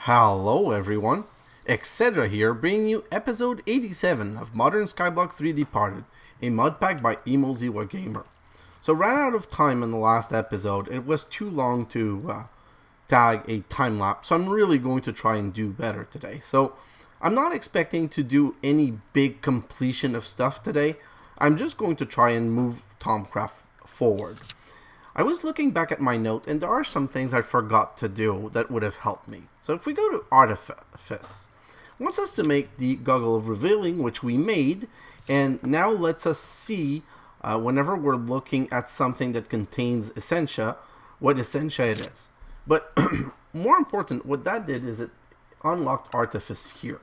Hello everyone, xHedra here, bringing you episode 87 of Modern Skyblock 3 Departed, a mod pack by Emoziwa Gamer. So ran out of time in the last episode. It was too long to tag a time lapse, so I'm really going to try and do better today. So I'm not expecting to do any big completion of stuff today. I'm just going to try and move Thaumcraft forward. I was looking back at my note, and there are some things I forgot to do that would have helped me. So if we go to Artifice, it wants us to make the Goggle of Revealing, which we made, and now lets us see, whenever we're looking at something that contains Essentia, what Essentia it is. But more important, what that did is it unlocked Artifice here.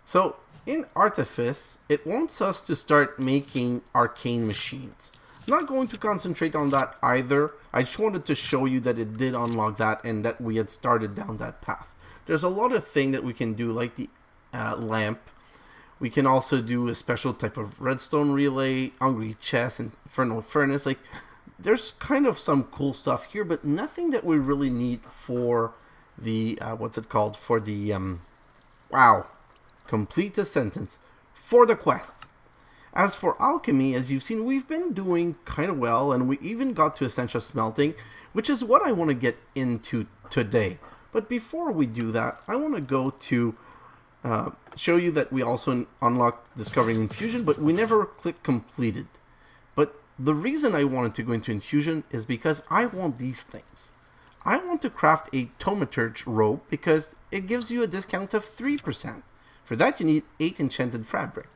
So in Artifice, it wants us to start making Arcane Machines. I'm not going to concentrate on that either. I just wanted to show you that it did unlock that and that we had started down that path. There's a lot of things that we can do, like the lamp. We can also do a special type of redstone relay, hungry chest, and Infernal Furnace. Like, there's kind of some cool stuff here, but nothing that we really need for the complete the sentence, for the quests. As for alchemy, as you've seen, we've been doing kind of well, and we even got to Essentia Smelting, which is what I want to get into today. But before we do that, I want to go to show you that we also unlocked Discovering Infusion, but we never clicked Completed. But the reason I wanted to go into Infusion is because I want these things. I want to craft a Thaumaturge robe because it gives you a discount of 3%. For that you need 8 Enchanted Fabric.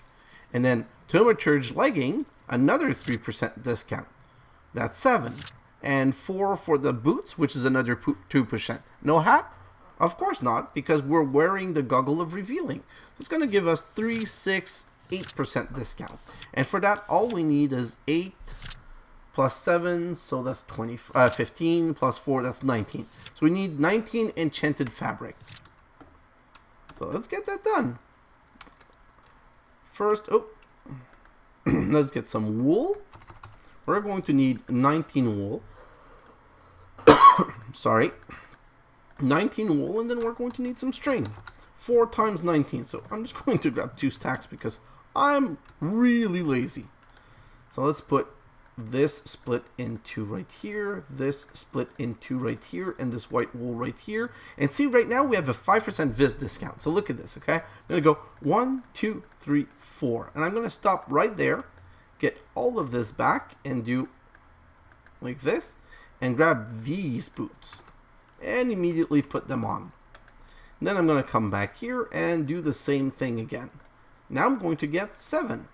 And then Thaumaturge legging, another 3% discount. That's 7. And 4 for the boots, which is another 2%. No hat? Of course not, because we're wearing the Goggle of Revealing. It's going to give us 3, 6, 8% discount. And for that, all we need is 8 plus 7, so that's 15, plus 4, that's 19. So we need 19 Enchanted Fabric. So let's get that done. First, let's get some wool. We're going to need 19 wool. Sorry. 19 wool, and then we're going to need some string. 4 times 19. So I'm just going to grab 2 stacks because I'm really lazy. So let's put this split into right here, this split into right here, and this white wool right here. And see, right now we have a 5% Viz discount. So look at this, okay? I'm going to go 1, 2, 3, 4. And I'm going to stop right there, get all of this back, and do like this, and grab these boots, and immediately put them on. And then I'm going to come back here and do the same thing again. Now I'm going to get 7.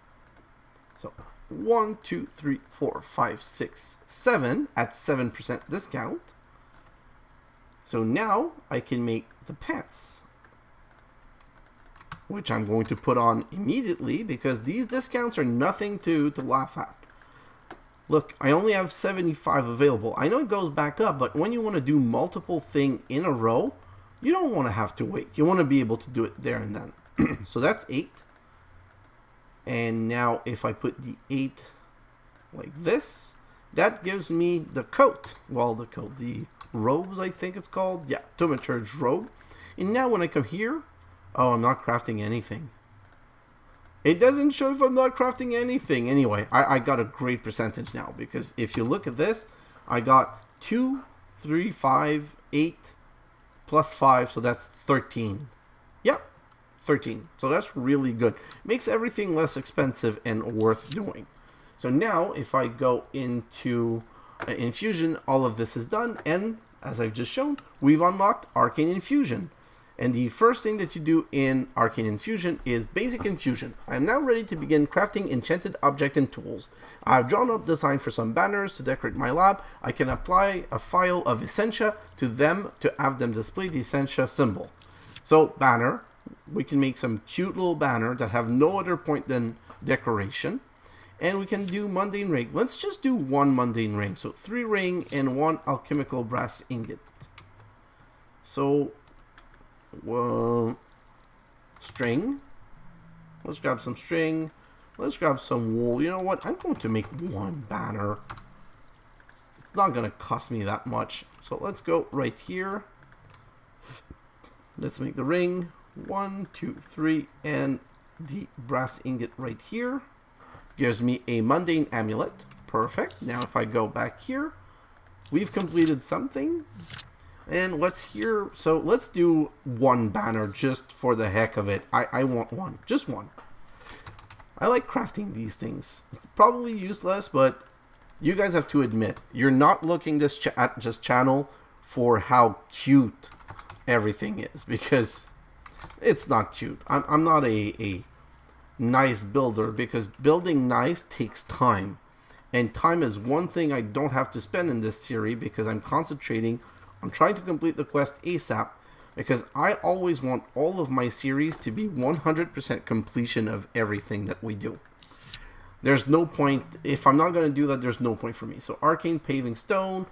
So 1, 2, 3, 4, 5, 6, 7 at 7% discount. So now I can make the pants, which I'm going to put on immediately because these discounts are nothing to laugh at. Look, I only have 75 available. I know it goes back up, but when you want to do multiple things in a row, you don't want to have to wait. You want to be able to do it there and then. So that's 8. And now if I put the 8 like this, that gives me the coat. Well, the robes, I think it's called. Yeah, Thaumaturge robe. And now when I come here, oh, I'm not crafting anything. It doesn't show if I'm not crafting anything. Anyway, I got a great percentage now because if you look at this, I got 2, 3, 5, 8, plus 5, so that's 13. Yep. 13. So that's really good. Makes everything less expensive and worth doing. So now if I go into Infusion, all of this is done, and as I've just shown, we've unlocked Arcane Infusion. And the first thing that you do in Arcane Infusion is Basic Infusion. I am now ready to begin crafting enchanted object and tools. I've drawn up design for some banners to decorate my lab. I can apply a file of Essentia to them to have them display the Essentia symbol. So banner, we can make some cute little banner that have no other point than decoration. And we can do mundane ring. Let's just do 1 mundane ring. So 3 ring and 1 alchemical brass ingot. So string. Let's grab some string. Let's grab some wool. You know what? I'm going to make 1 banner. It's not going to cost me that much. So let's go right here. Let's make the ring. 1, 2, 3, and the brass ingot right here. Gives me a mundane amulet. Perfect. Now if I go back here, we've completed something. And let's here, so let's do one banner just for the heck of it. I want one, just one. I like crafting these things. It's probably useless, but you guys have to admit, you're not looking at this channel for how cute everything is, because it's not cute. I'm not a nice builder, because building nice takes time. And time is one thing I don't have to spend in this series, because I'm concentrating on trying to complete the quest ASAP, because I always want all of my series to be 100% completion of everything that we do. There's no point, if I'm not going to do that, there's no point for me. So Arcane Paving Stone,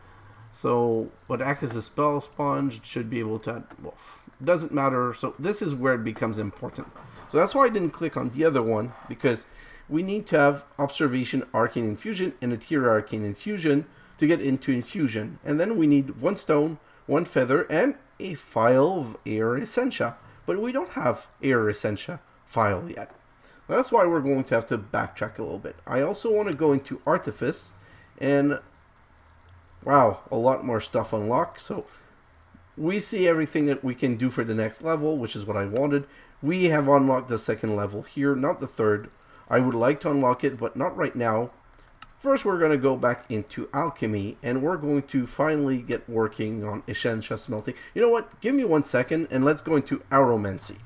so what acts as a spell sponge, should be able to, well, doesn't matter. So this is where it becomes important. So that's why I didn't click on the other one, because we need to have Observation Arcane Infusion and a tier Arcane Infusion to get into Infusion. And then we need 1 stone, 1 feather, and a file of Air Essentia. But we don't have Air Essentia file yet. That's why we're going to have to backtrack a little bit. I also want to go into Artifice, and wow, a lot more stuff unlocked. So we see everything that we can do for the next level, which is what I wanted. We have unlocked the 2nd level here, not the 3rd. I would like to unlock it, but not right now. First, we're going to go back into Alchemy, and we're going to finally get working on Essentia Smelting. You know what? Give me 1 second, and let's go into Auromancy.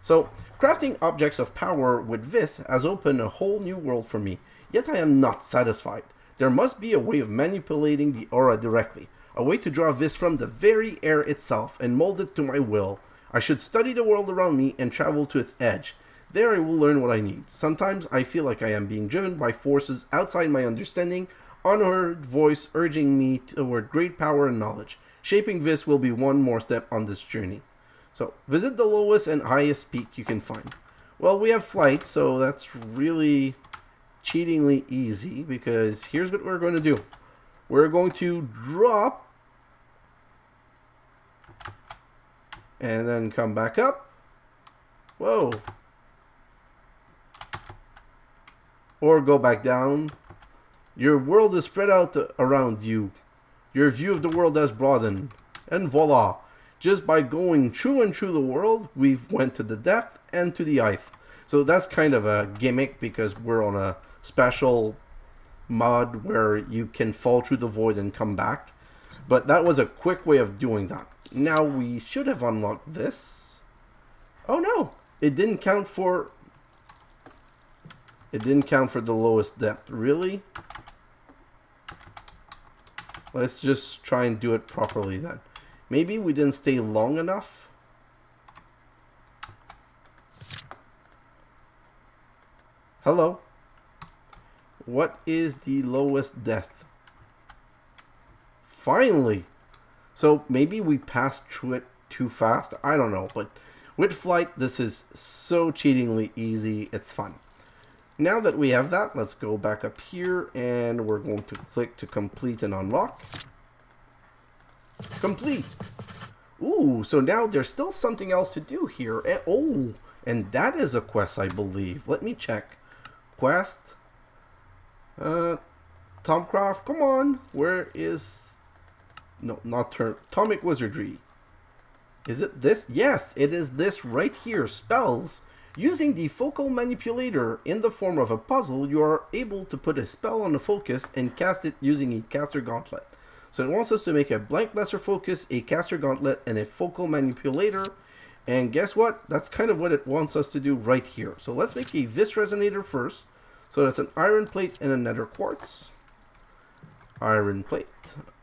So, crafting objects of power with this has opened a whole new world for me, yet I am not satisfied. There must be a way of manipulating the aura directly, a way to draw this from the very air itself and mold it to my will. I should study the world around me and travel to its edge. There I will learn what I need. Sometimes I feel like I am being driven by forces outside my understanding, unheard voice urging me toward great power and knowledge. Shaping this will be one more step on this journey. So, visit the lowest and highest peak you can find. Well, we have flight, so that's really cheatingly easy, because here's what we're going to do. We're going to drop, and then come back up. Whoa. Or go back down. Your world is spread out around you. Your view of the world has broadened. And voila. Just by going through and through the world, we've went to the depth and to the height. So that's kind of a gimmick, because we're on a special mod where you can fall through the void and come back. But that was a quick way of doing that. Now we should have unlocked this. Oh no, it didn't count for... It didn't count for the lowest depth. Really? Let's just try and do it properly then. Maybe we didn't stay long enough. Hello. What is the lowest depth? Finally. So maybe we passed through it too fast. I don't know. But with flight, this is so cheatingly easy. It's fun. Now that we have that, let's go back up here, and we're going to click to complete and unlock. Complete. Ooh, so now there's still something else to do here. Oh, and that is a quest, I believe. Let me check. Quest. Thaumcraft, come on. Where is... No, not Atomic Wizardry. Is it this? Yes, it is this right here. Spells. Using the focal manipulator in the form of a puzzle, you are able to put a spell on a focus and cast it using a caster gauntlet. So it wants us to make a blank lesser focus, a caster gauntlet, and a focal manipulator. And guess what? That's kind of what it wants us to do right here. So let's make a vis resonator first. So that's an iron plate and a nether quartz. Iron plate.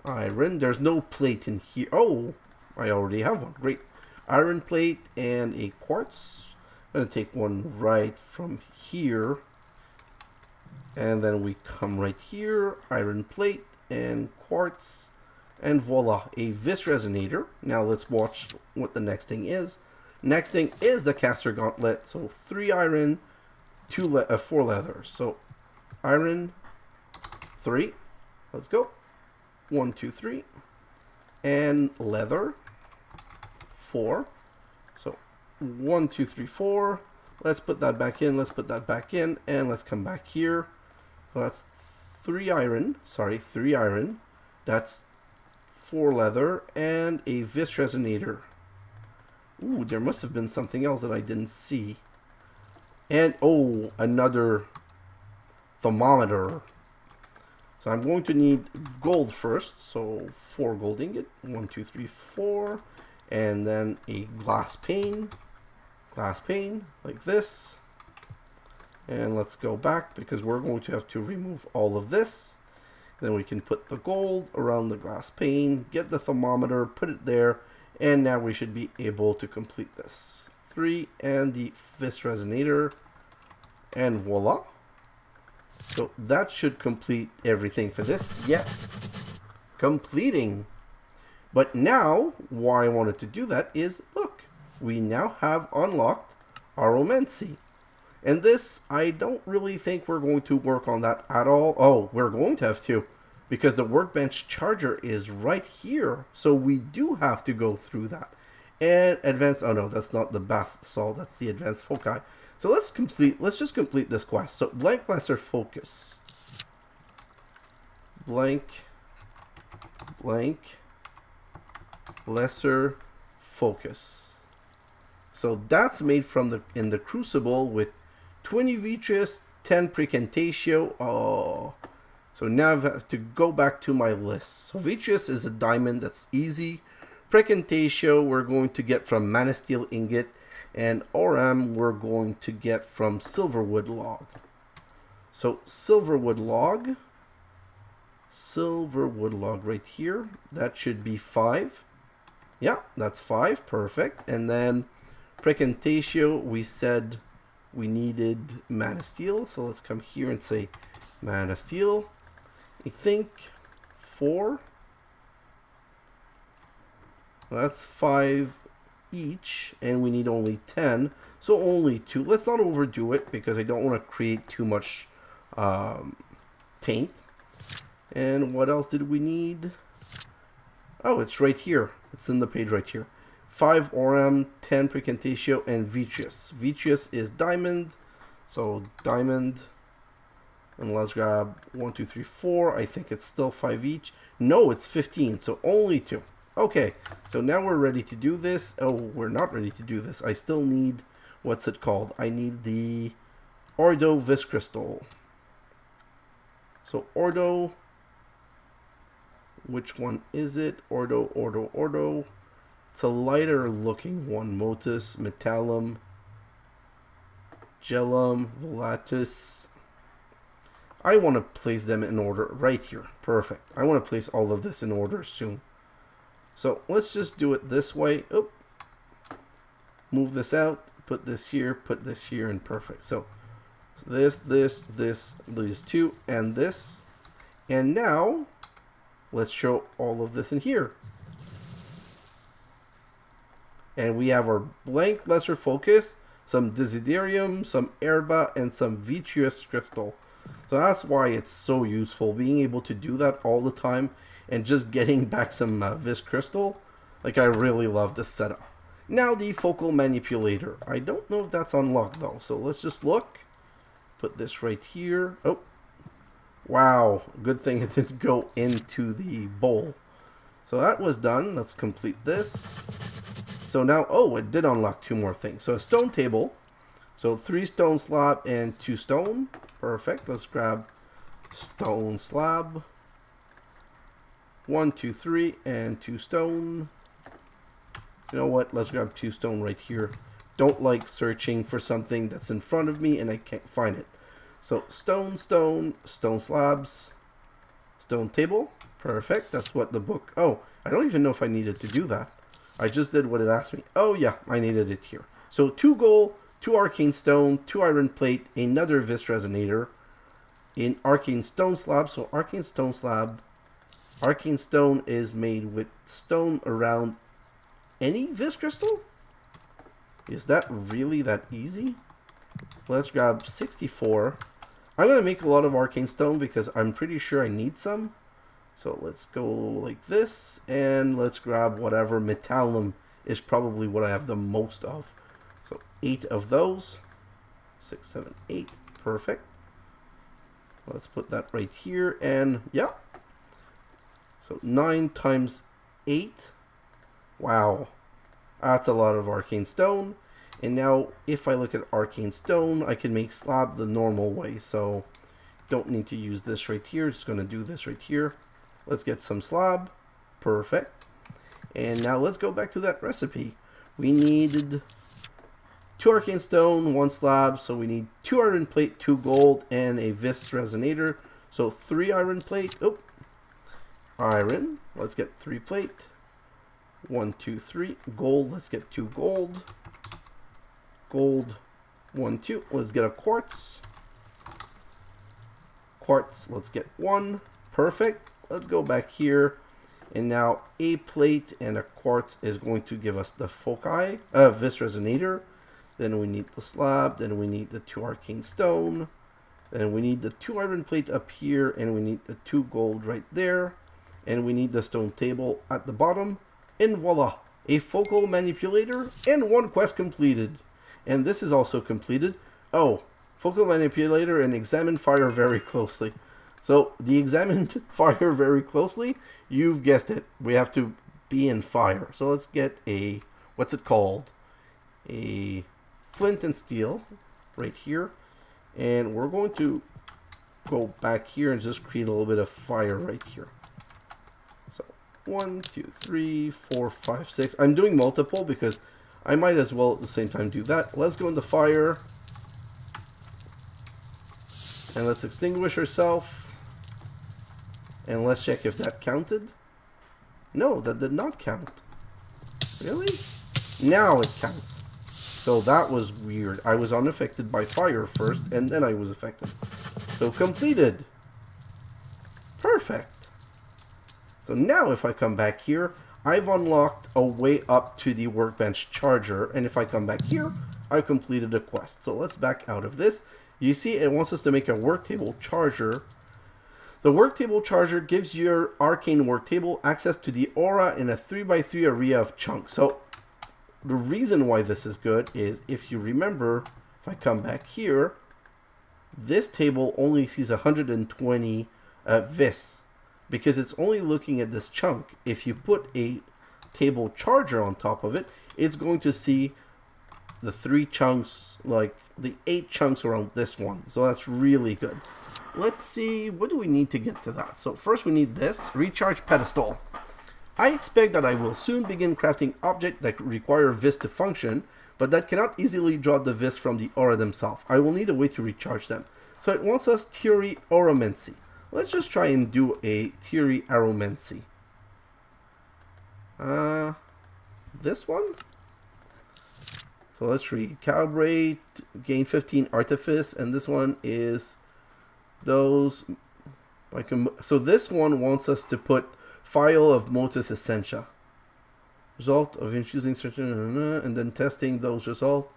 Iron. There's no plate in here. Oh, I already have one. Great. Iron plate and a quartz. I'm going to take one right from here. And then we come right here. Iron plate and quartz. And voila, a vis resonator. Now let's watch what the next thing is. Next thing is the caster gauntlet. So 3 iron, 4 leather. So iron, 3. Let's go. 1, 2, 3. And leather, 4. 1, 2, 3, 4. Let's put that back in. Let's put that back in. And let's come back here. So that's 3 iron. Sorry, 3 iron. That's 4 leather. And a vis resonator. Ooh, there must have been something else that I didn't see. And, oh, another thermometer. So I'm going to need gold first. So 4 gold ingot. 1, 2, 3, 4. And then a glass pane. Glass pane, like this. And let's go back because we're going to have to remove all of this. Then we can put the gold around the glass pane, get the thermometer, put it there, and now we should be able to complete this. 3 and the vis resonator, and voila. So that should complete everything for this. Yes, completing. But now, why I wanted to do that is, look, we now have unlocked Auromancy. And this, I don't really think we're going to work on that at all. Oh, we're going to have to, because the workbench charger is right here. So we do have to go through that. And advanced, oh no, that's not the bath salt, that's the advanced foci. So let's just complete this quest. So blank lesser focus. Blank lesser focus. So that's made from in the Crucible with 20 vitreous, 10 precantatio. Oh, so now I have to go back to my list. So vitreous is a diamond, that's easy. Precantatio we're going to get from Manisteel ingot, and Auram we're going to get from silverwood log. So silverwood log right here. That should be 5. Yeah, that's 5. Perfect. And then precantatio, we said we needed Manisteel. So let's come here and say Manisteel. I think 4. That's 5 each, and we need only 10. So only 2. Let's not overdo it because I don't want to create too much taint. And what else did we need? Oh, it's right here. It's in the page right here. 5 Auram, 10 precantatio, and vitreous. Vitreous is diamond. So diamond. And let's grab 1, 2, 3, 4. I think it's still 5 each. No, it's 15. So only 2. Okay. So now we're ready to do this. Oh, we're not ready to do this. I still need, what's it called? I need the Ordo Vis Crystal. So Ordo. Which one is it? Ordo. It's a lighter looking one. Motus, Metallum, Gelum, Volatus. I want to place them in order right here. Perfect. I want to place all of this in order soon. So let's just do it this way. Oop. Move this out. Put this here, and perfect. So this, these 2, and this. And now let's show all of this in here. And we have our blank lesser focus, some Desiderium, some Herba, and some vitreous crystal. So that's why it's so useful, being able to do that all the time and just getting back some vis crystal. Like, I really love this setup. Now the focal manipulator. I don't know if that's unlocked though, so let's just look. Put this right here. Oh, wow, good thing it didn't go into the bowl. So that was done. Let's complete this. So now, oh, it did unlock 2 more things. So a stone table. So 3 stone slab and 2 stone. Perfect. Let's grab stone slab. 1, 2, 3, and 2 stone. You know what? Let's grab 2 stone right here. Don't like searching for something that's in front of me and I can't find it. So stone slabs, stone table. Perfect. That's what the book. Oh, I don't even know if I needed to do that. I just did what it asked me. Oh yeah, I needed it here. So 2 gold, 2 arcane stone, 2 iron plate, another vis resonator, in arcane stone slab. So arcane stone slab. Arcane stone is made with stone around any vis crystal? Is that really that easy? Let's grab 64. I'm going to make a lot of arcane stone because I'm pretty sure I need some. So let's go like this, and let's grab whatever. Metallum is probably what I have the most of. So 8 of those. 6, 7, 8. Perfect. Let's put that right here, and yeah. So 9 times 8. Wow. That's a lot of arcane stone. And now if I look at arcane stone, I can make slab the normal way. So don't need to use this right here. Just going to do this right here. Let's get some slab. Perfect. And now let's go back to that recipe. We needed 2 arcane stone, 1 slab. So we need 2 iron plate, 2 gold, and a vis resonator. So 3 iron plate. Oh, iron. Let's get 3 plate. 1, 2, 3. Gold. Let's get 2 gold. Gold. 1, 2. Let's get a quartz. Quartz. Let's get 1. Perfect. Let's go back here. And now a plate and a quartz is going to give us the foci. Vis resonator. Then we need the slab. Then we need the 2 arcane stone. Then we need the 2 iron plate up here. And we need the 2 gold right there. And we need the stone table at the bottom. And voila, a focal manipulator and 1 quest completed. And this is also completed. Oh, focal manipulator and examine fire very closely. So the examined fire very closely, you've guessed it. We have to be in fire. So let's get a, what's it called? A flint and steel right here. And we're going to go back here and just create a little bit of fire right here. 1, 2, 3, 4, 5, 6. I'm doing multiple because I might as well at the same time do that. Let's go into fire. And let's extinguish ourselves. And let's check if that counted. No, that did not count. Really? Now it counts. So that was weird. I was unaffected by fire first, and then I was affected. So completed. Perfect. So now if I come back here, I've unlocked a way up to the workbench charger. And if I come back here, I've completed a quest. So let's back out of this. You see it wants us to make a worktable charger. The worktable charger gives your arcane worktable access to the aura in a 3x3 area of chunks. So the reason why this is good is, if you remember, if I come back here, this table only sees 120 vis. Because it's only looking at this chunk. If you put a table charger on top of it, it's going to see the 3 chunks, like the 8 chunks around this one. So that's really good. Let's see, what do we need to get to that? So first we need this, recharge pedestal. I expect that I will soon begin crafting objects that require vis to function, but that cannot easily draw the vis from the aura themselves. I will need a way to recharge them. So it wants us Stirry Auromancy. Let's just try and do a Stirry Auromancy. This one? So let's recalibrate, gain 15 artifice, and this one is those. So this one wants us to put Phial of Motus Essentia. Result of infusing certain, and then testing those results.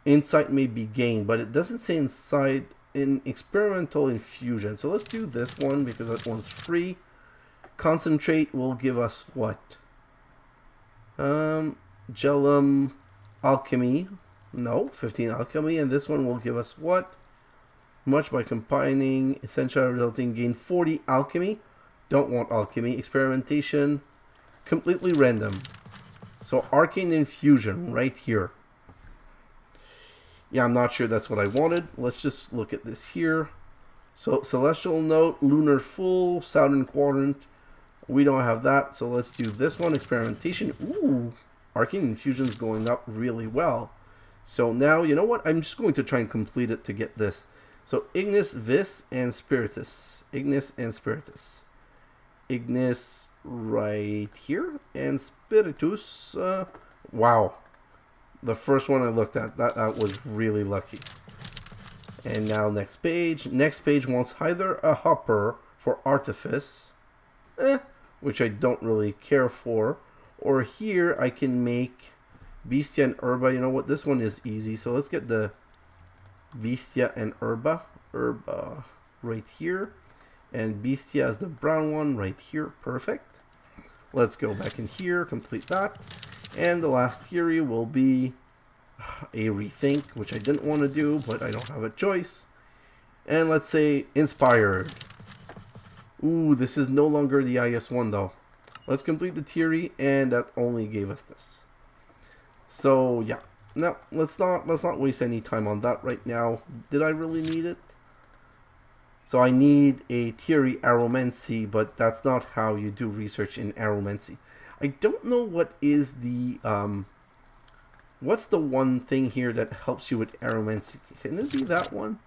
Insight may be gained, but it doesn't say inside. In experimental infusion. So let's do this one because that one's free. Concentrate will give us what? Gelum alchemy. No, 15 alchemy. And this one will give us what? Much by combining Essentia resulting gain 40 alchemy. Don't want alchemy. Experimentation. Completely random. So Arcane Infusion right here. Yeah, I'm not sure that's what I wanted. Let's just look at this here. So Celestial Note, Lunar Full, Southern Quadrant. We don't have that, so let's do this one, Experimentation. Ooh, Arcane Infusion is going up really well. So now, you know what? I'm just going to try and complete it to get this. So Ignis, Vis, and Spiritus. Ignis and Spiritus. Ignis right here, and Spiritus. Wow. The first one I looked at, that was really lucky. And now next page. Next page wants either a hopper for artifice, which I don't really care for, or here I can make Bestia and Herba. You know what? This one is easy. So let's get the Bestia and Herba. Herba right here. And Bestia is the brown one right here. Perfect. Let's go back in here, complete that. And the last theory will be a rethink, which I didn't want to do, but I don't have a choice. And let's say inspired. Ooh, this is no longer the IS-1 though. Let's complete the theory, and that only gave us this. So yeah, no, let's not waste any time on that right now. Did I really need it? So I need a theory Auromancy, but that's not how you do research in Auromancy. I don't know what is the what's the one thing here that helps you with Auromancy. Can it be that one?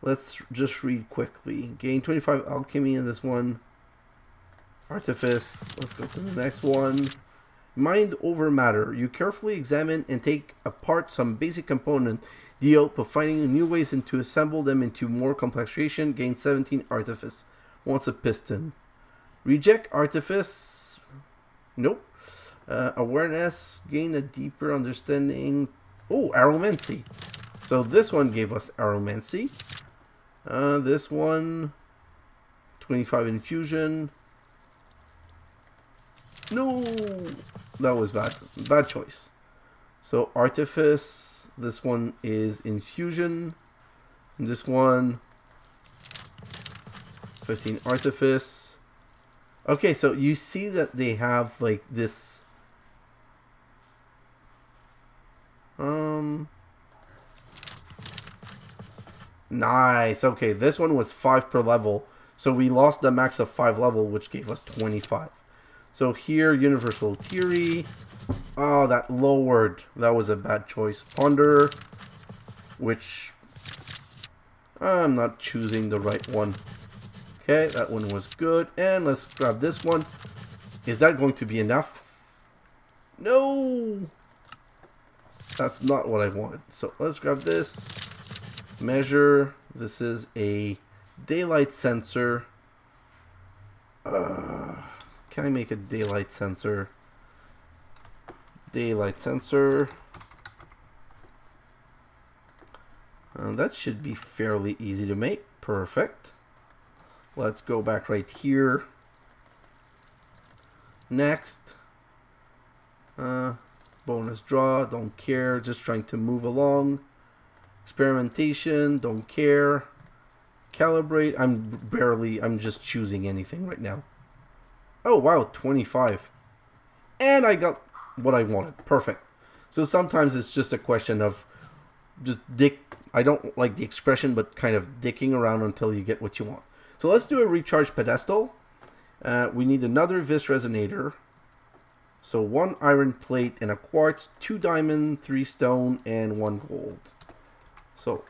Let's just read quickly. Gain 25 alchemy in this one. Artifice. Let's go to the next one. Mind over matter. You carefully examine and take apart some basic component. The hope of finding new ways to assemble them into more complex creation. Gain 17 artifice. Wants a piston. Reject artifice. Nope. Awareness. Gain a deeper understanding. Oh, Auromancy. So this one gave us Auromancy. This one, 25 infusion. No, that was bad. Bad choice. So artifice. This one is infusion. And this one, 15 artifice. Okay, so you see that they have like this. Nice. Okay, this one was 5 per level. So we lost the max of 5 level, which gave us 25. So here, Universal Theory. Oh, that lowered. That was a bad choice. Ponder, which I'm not choosing the right one. Okay, that one was good. And let's grab this one. Is that going to be enough? No! That's not what I wanted. So let's grab this. Measure. This is a daylight sensor. Can I make a daylight sensor? Daylight sensor. That should be fairly easy to make. Perfect. Let's go back right here. Next. Bonus draw. Don't care. Just trying to move along. Experimentation. Don't care. Calibrate. I'm just choosing anything right now. Oh wow, 25. And I got what I wanted. Perfect. So sometimes it's just a question of just I don't like the expression, but kind of dicking around until you get what you want. So let's do a recharge pedestal. We need another Vis Resonator. So 1 iron plate and a quartz, 2 diamond, 3 stone, and 1 gold. So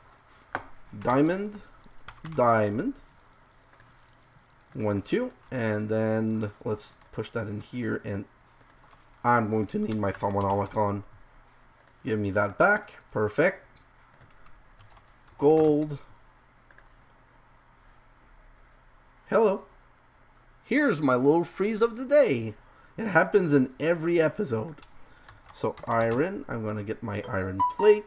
diamond, 1, 2, and then let's push that in here, and I'm going to need my Thaumaturge. Give me that back. Perfect. Gold. Hello. Here's my little freeze of the day. It happens in every episode. So iron, I'm going to get my iron plate.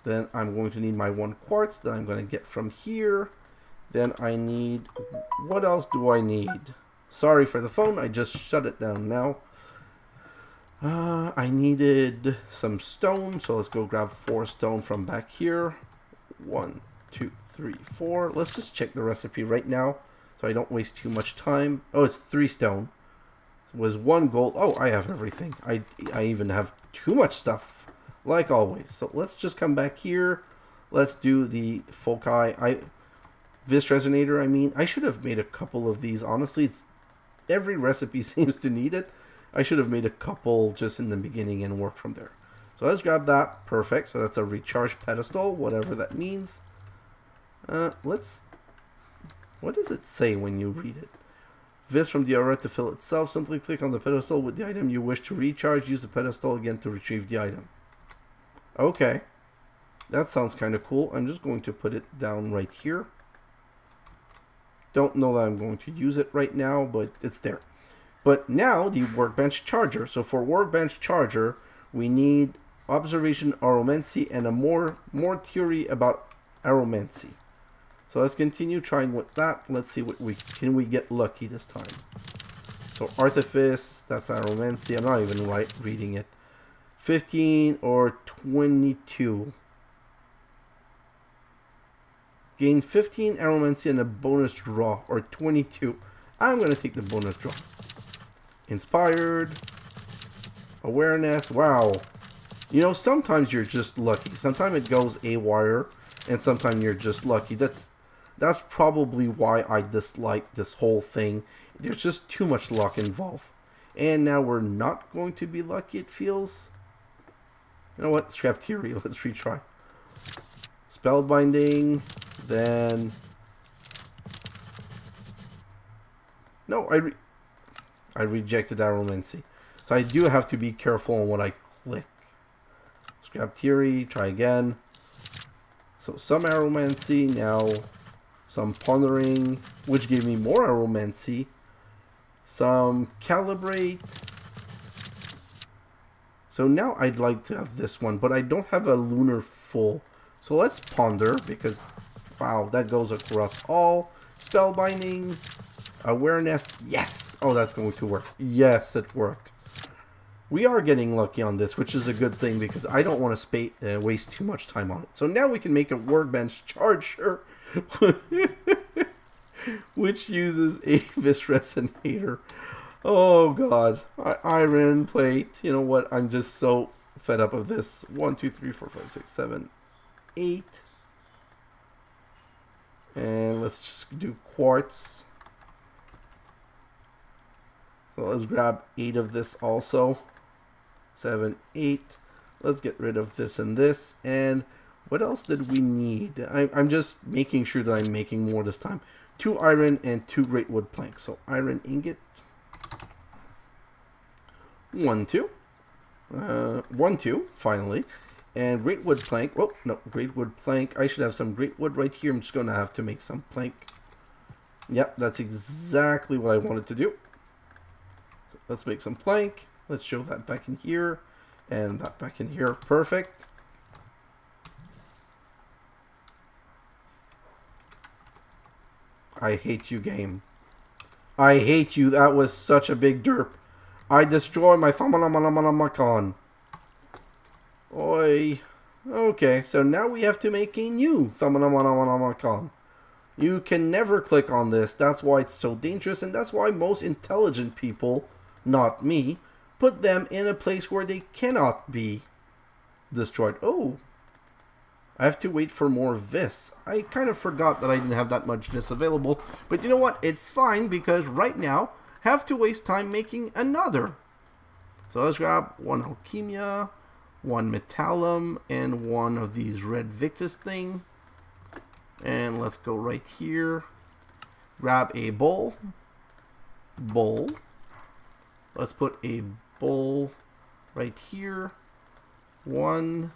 Then I'm going to need my 1 quartz that I'm going to get from here. Then I need, what else do I need? Sorry for the phone, I just shut it down now. I needed some stone, so let's go grab 4 stone from back here. 1, 2, 3, 4. Let's just check the recipe right now, so I don't waste too much time. Oh, it's 3 stone. It was 1 gold. Oh, I have everything. I even have too much stuff, like always. So let's just come back here. Let's do the foci. Vis Resonator, I mean. I should have made a couple of these. Honestly, every recipe seems to need it. I should have made a couple just in the beginning and work from there. So let's grab that. Perfect. So that's a recharge pedestal, whatever that means. What does it say when you read it? Vis from the aura to fill itself. Simply click on the pedestal with the item you wish to recharge. Use the pedestal again to retrieve the item. Okay. That sounds kind of cool. I'm just going to put it down right here. Don't know that I'm going to use it right now, but it's there. But now the Workbench Charger. So for Workbench Charger, we need Observation Auromancy and a more theory about Auromancy. So let's continue trying with that. Let's see what can we get lucky this time. So Artifice, that's Auromancy. I'm not even reading it. 15 or 22. Gain 15 Auromancy and a bonus draw, or 22. I'm going to take the bonus draw. Inspired. Awareness. Wow. You know, sometimes you're just lucky. Sometimes it goes AWire, and sometimes you're just lucky. That's probably why I dislike this whole thing. There's just too much luck involved. And now we're not going to be lucky, it feels. You know what? Scrap theory. Let's retry. Spellbinding. Then... No, I rejected Auromancy. So I do have to be careful on what I click. Scrap theory. Try again. So some Auromancy. Now some pondering, which gave me more Auromancy. Some calibrate. So now I'd like to have this one, but I don't have a lunar full. So let's ponder, because, wow, that goes across all. Spellbinding. Awareness. Yes! Oh, that's going to work. Yes, it worked. We are getting lucky on this, which is a good thing, because I don't want to waste too much time on it. So now we can make a workbench charger, which uses a Resonator. Oh god. Iron plate. You know what? I'm just so fed up of this. 1, 2, 3, 4, 5, 6, 7, 8. And let's just do quartz. So let's grab 8 of this also. 7, 8. Let's get rid of this and this. And what else did we need? I'm just making sure that I'm making more this time. 2 iron and 2 great wood planks. So iron ingot. 1, 2. 1, 2, finally. And great wood plank. Oh, no, great wood plank. I should have some great wood right here. I'm just going to have to make some plank. Yep, that's exactly what I wanted to do. So let's make some plank. Let's show that back in here. And that back in here. Perfect. I hate you, game. I hate you. That was such a big derp. I destroy my Thaumaturge. Oi. Okay, so now we have to make a new Thaumaturge. You can never click on this. That's why it's so dangerous, and that's why most intelligent people, not me, put them in a place where they cannot be destroyed. Oh. I have to wait for more vis. I kind of forgot that I didn't have that much vis available. But you know what? It's fine, because right now, I have to waste time making another. So let's grab 1 Alchemia, 1 Metallum, and 1 of these red Victus thing. And let's go right here. Grab a bowl. Bowl. Let's put a bowl right here. 1,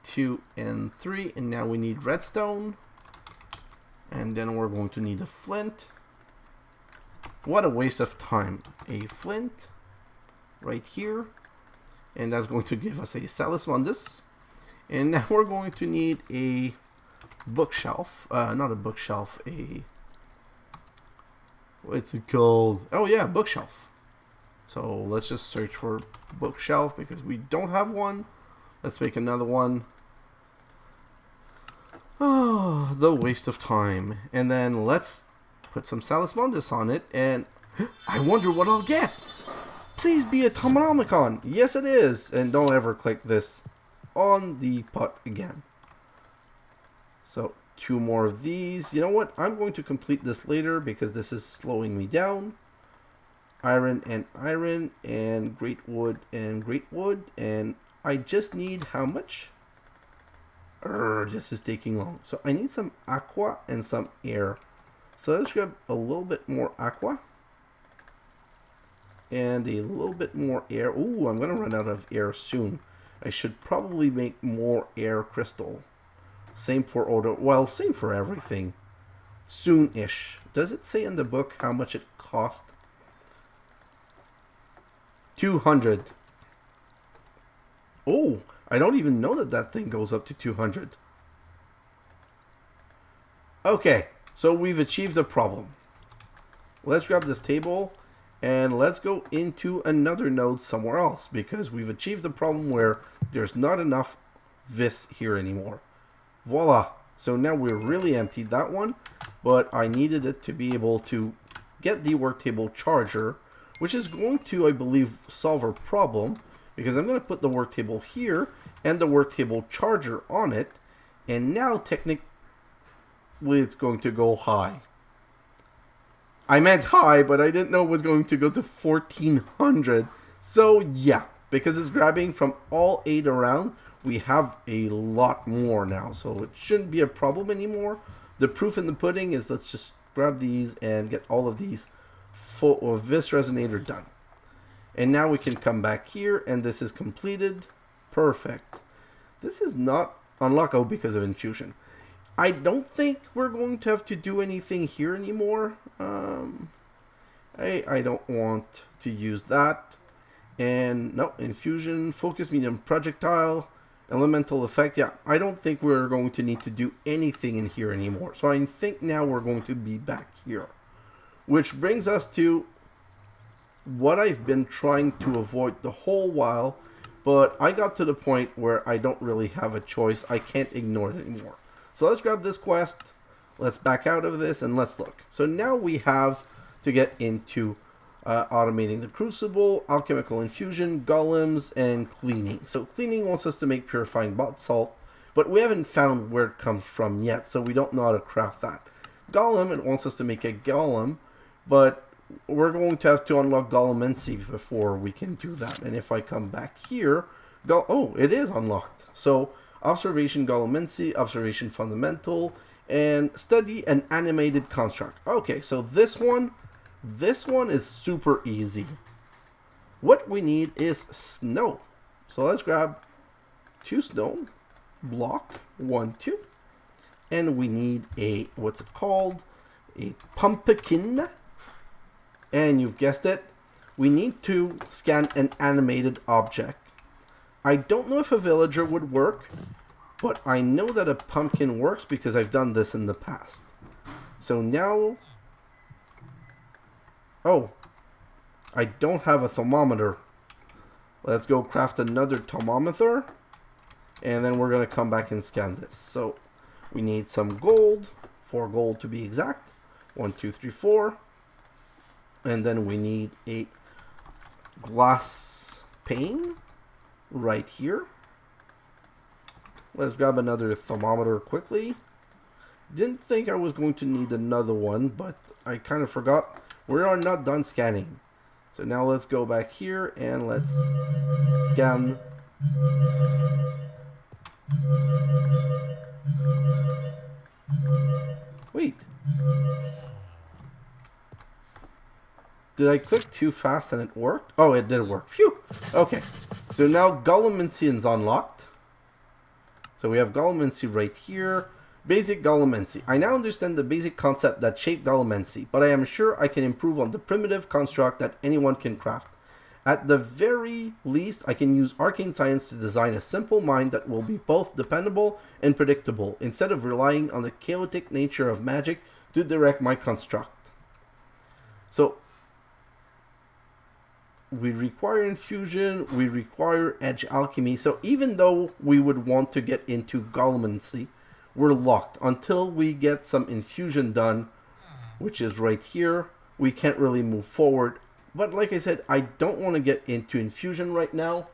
2, and 3. And now we need redstone. And then we're going to need a flint. What a waste of time. A flint right here. And that's going to give us a Salamandus. And now we're going to need a bookshelf. Not a bookshelf, a... What's it called? Oh yeah, bookshelf. So let's just search for bookshelf because we don't have one. Let's make another one. Oh, the waste of time. And then let's put some Salamandus on it. And I wonder what I'll get. Please be a Thaumaturge. Yes, it is. And don't ever click this on the pot again. So 2 more of these. You know what? I'm going to complete this later because this is slowing me down. Iron and great wood and great wood. And I just need how much? This is taking long. So I need some aqua and some air. So let's grab a little bit more aqua. And a little bit more air. Ooh, I'm going to run out of air soon. I should probably make more air crystal. Same for order. Well, same for everything. Soon-ish. Does it say in the book how much it cost? 200. Oh, I don't even know that that thing goes up to 200. Okay, so we've achieved the problem. Let's grab this table And let's go into another node somewhere else, because we've achieved the problem where there's not enough vis here anymore. Voila. So now we're really emptied that one, but I needed it to be able to get the Worktable Charger, which is going to, I believe, solve our problem, because I'm going to put the Worktable here and the Worktable Charger on it, and now technically it's going to go high. I meant high, but I didn't know it was going to go to 1400. So yeah, because it's grabbing from all 8 around, we have a lot more now. So it shouldn't be a problem anymore. The proof in the pudding is, let's just grab these and get all of these full of this Resonator done. And now we can come back here and this is completed. Perfect. This is not unlockable because of Infusion. I don't think we're going to have to do anything here anymore. I don't want to use that. And no, Infusion, Focus Medium Projectile, Elemental Effect. Yeah, I don't think we're going to need to do anything in here anymore. So I think now we're going to be back here. Which brings us to what I've been trying to avoid the whole while. But I got to the point where I don't really have a choice. I can't ignore it anymore. So let's grab this quest, let's back out of this, and let's look. So now we have to get into automating the Crucible, Alchemical Infusion, Golems, and Cleaning. So Cleaning wants us to make Purifying Bot Salt, but we haven't found where it comes from yet, so we don't know how to craft that. Golem, it wants us to make a Golem, but we're going to have to unlock Auromancy before we can do that. And if I come back here, oh, it is unlocked. So Observation Auromancy, Observation Fundamental, and Study an Animated Construct. Okay, so this one is super easy. What we need is snow. So let's grab 2 snow, block, 1, 2, and we need a, what's it called? A pumpkin. And you've guessed it, we need to scan an animated object. I don't know if a villager would work, but I know that a pumpkin works because I've done this in the past. So now, oh, I don't have a thermometer. Let's go craft another thermometer, and then we're going to come back and scan this. So we need some gold, 4 gold to be exact, 1, 2, 3, 4. And then we need a glass pane right here. Let's grab another thermometer quickly. Didn't think I was going to need another one, but I kind of forgot. We are not done scanning. So now let's go back here and let's scan. Wait. Did I click too fast and it worked? Oh, it did work. Phew. Okay. So now Auromancy is unlocked. So we have Auromancy right here. Basic Auromancy. I now understand the basic concept that shaped Auromancy, but I am sure I can improve on the primitive construct that anyone can craft. At the very least, I can use arcane science to design a simple mind that will be both dependable and predictable, instead of relying on the chaotic nature of magic to direct my construct. So we require infusion, we require edge alchemy, so even though we would want to get into Auromancy, we're locked. Until we get some infusion done, which is right here, we can't really move forward. But like I said, I don't want to get into infusion right now.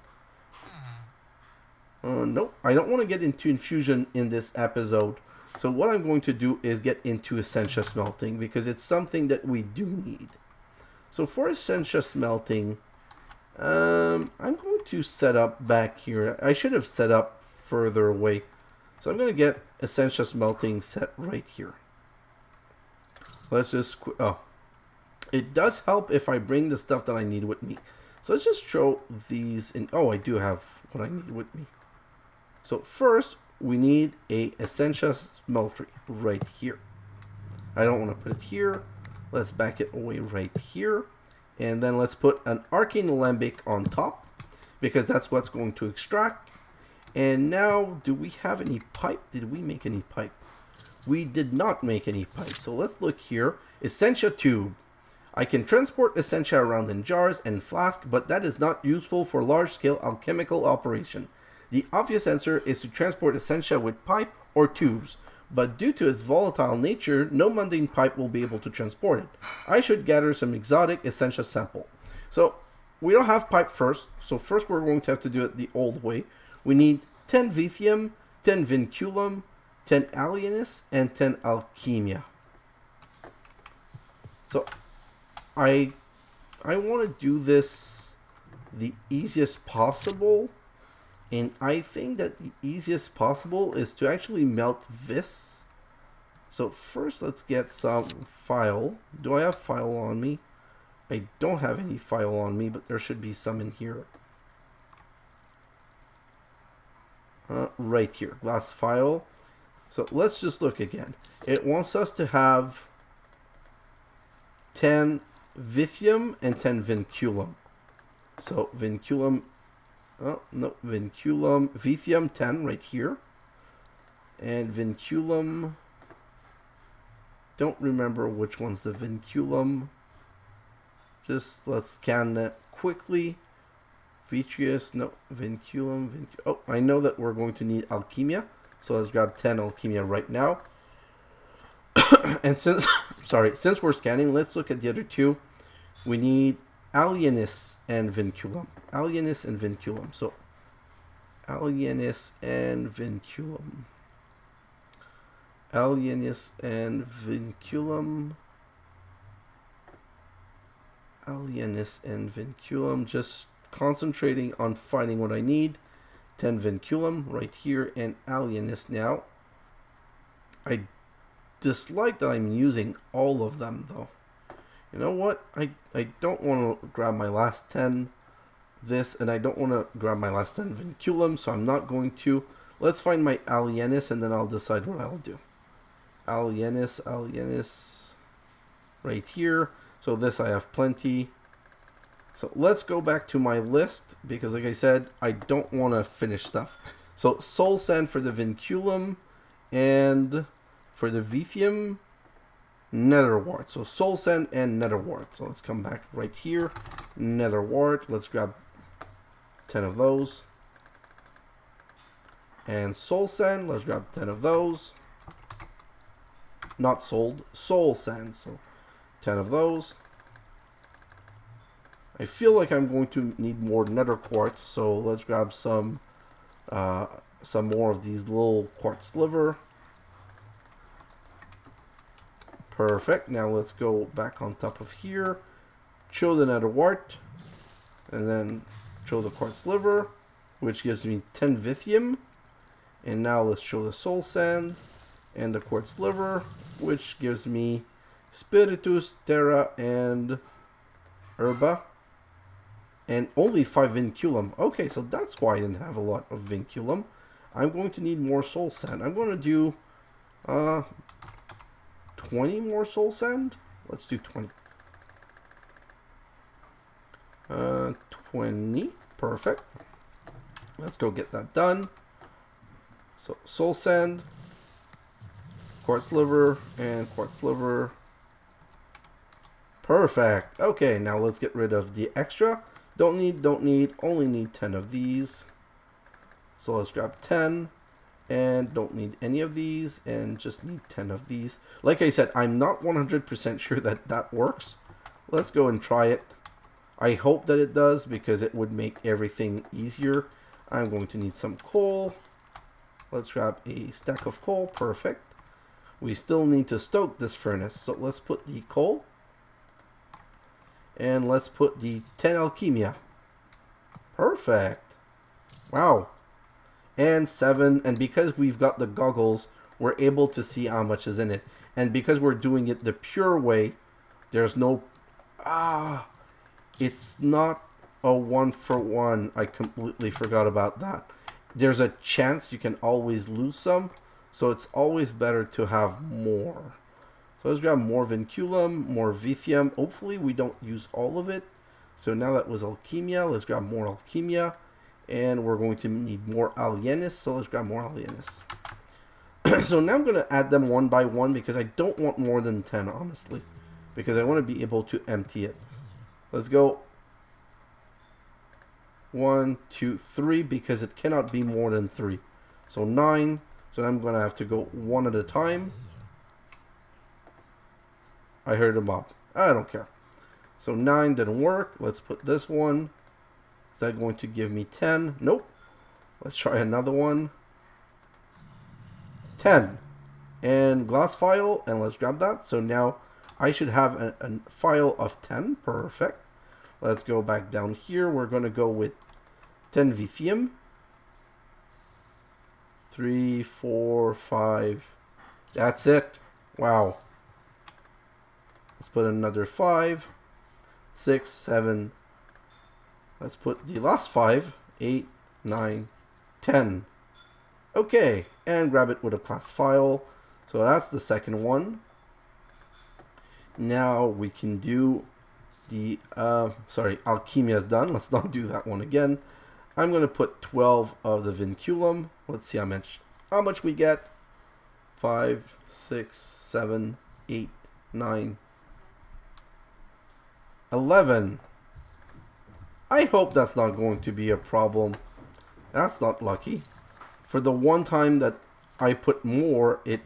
No, I don't want to get into infusion in this episode. So what I'm going to do is get into Essentia Smelting, because it's something that we do need. So for Essentia Smelting, I'm going to set up back here. I should have set up further away. So I'm going to get Essentia Smelting set right here. Let's just, oh, it does help if I bring the stuff that I need with me. So let's just throw these in. Oh, I do have what I need with me. So first, we need a Essentia Smeltery right here. I don't want to put it here. Let's back it away right here. And then let's put an Arcane Alembic on top, because that's what's going to extract. And now, do we have any pipe? Did we make any pipe? We did not make any pipe. So let's look here. Essentia Tube. I can transport Essentia around in jars and flasks, but that is not useful for large-scale alchemical operation. The obvious answer is to transport Essentia with pipe or tubes, but due to its volatile nature, no mundane pipe will be able to transport it. I should gather some exotic Essentia sample. So, we don't have pipe first, so first we're going to have to do it the old way. We need 10 Vithium, 10 Vinculum, 10 Alienus, and 10 Alchemia. So, I want to do this the easiest possible, and I think that the easiest possible is to actually melt this. So first let's get some file. Do I have file on me? I don't have any file on me, but there should be some in here. Right here, glass file. So let's just look again. It wants us to have 10 Vithium and 10 Vinculum. So Vinculum, oh no, Vinculum, Vithium 10 right here. And Vinculum, don't remember which one's the Vinculum. Just let's scan that quickly. Vitreous, no, Vinculum, oh, I know that we're going to need Alchemia. So let's grab 10 Alchemia right now. And since we're scanning, let's look at the other two. We need Alienus and Vinculum. Alienus and Vinculum. So Alienus and Vinculum. Alienus and Vinculum. Alienus and Vinculum. Just concentrating on finding what I need. 10 Vinculum right here, and Alienus now. I dislike that I'm using all of them though. You know what? I don't want to grab my last 10 this, and I don't want to grab my last 10 Vinculum, so I'm not going to. Let's find my Alienus, and then I'll decide what I'll do. Alienus right here. So this I have plenty. So let's go back to my list, because like I said, I don't want to finish stuff. So Soul Sand for the Vinculum, and for the Vithium, Nether Wart. So Soul Sand and Nether Wart. So let's come back right here. Nether Wart. Let's grab 10 of those. And Soul Sand. Let's grab 10 of those. Not sold. Soul Sand. So 10 of those. I feel like I'm going to need more nether quartz, so let's grab some more of these little quartz sliver. Perfect. Now let's go back on top of here. Show the nether wart, and then show the quartz sliver, which gives me 10 Vithium. And now let's show the soul sand and the quartz sliver, which gives me Spiritus, Terra, and Herba. And only 5 Vinculum. Okay, so that's why I didn't have a lot of Vinculum. I'm going to need more soul sand. I'm going to do 20 more soul sand. Let's do 20. 20. Perfect. Let's go get that done. So soul sand, quartz sliver, and quartz sliver. Perfect. Okay, now let's get rid of the extra. Don't need, only need 10 of these. So let's grab 10, and don't need any of these, and just need 10 of these. Like I said, I'm not 100% sure that that works. Let's go and try it. I hope that it does, because it would make everything easier. I'm going to need some coal. Let's grab a stack of coal. Perfect. We still need to stoke this furnace, so let's put the coal. And let's put the 10 Alchemia. Perfect. Wow. And 7. And because we've got the goggles, we're able to see how much is in it. And because we're doing it the pure way, there's no... it's not a 1-for-1. I completely forgot about that. There's a chance you can always lose some. So it's always better to have more. So let's grab more Vinculum, more Vithium. Hopefully we don't use all of it. So now that was Alchemia, let's grab more Alchemia. And we're going to need more Alienus, so let's grab more Alienus. So now I'm going to add them one by one, because I don't want more than 10, honestly. because I want to be able to empty it. Let's go 1, 2, 3, because it cannot be more than 3. So 9. So I'm going to have to go one at a time. I heard a mob. I don't care. So 9 didn't work. Let's put this one. Is that going to give me 10? Nope. Let's try another one. 10. And glass file. And let's grab that. So now I should have a file of 10. Perfect. Let's go back down here. We're going to go with 10 VThium. 3, 4, 5. That's it. Wow. Let's put another 5. 6, 7. Let's put the last 5. 8, 9, 10. Okay. And grab it with a class file. So that's the second one. Now we can do the, Alchemia is done. Let's not do that one again. I'm going to put 12 of the Vinculum. Let's see how much we get. 5, 6, 7, 8, 9, 11. I hope that's not going to be a problem. That's not lucky. For the one time that I put more, it...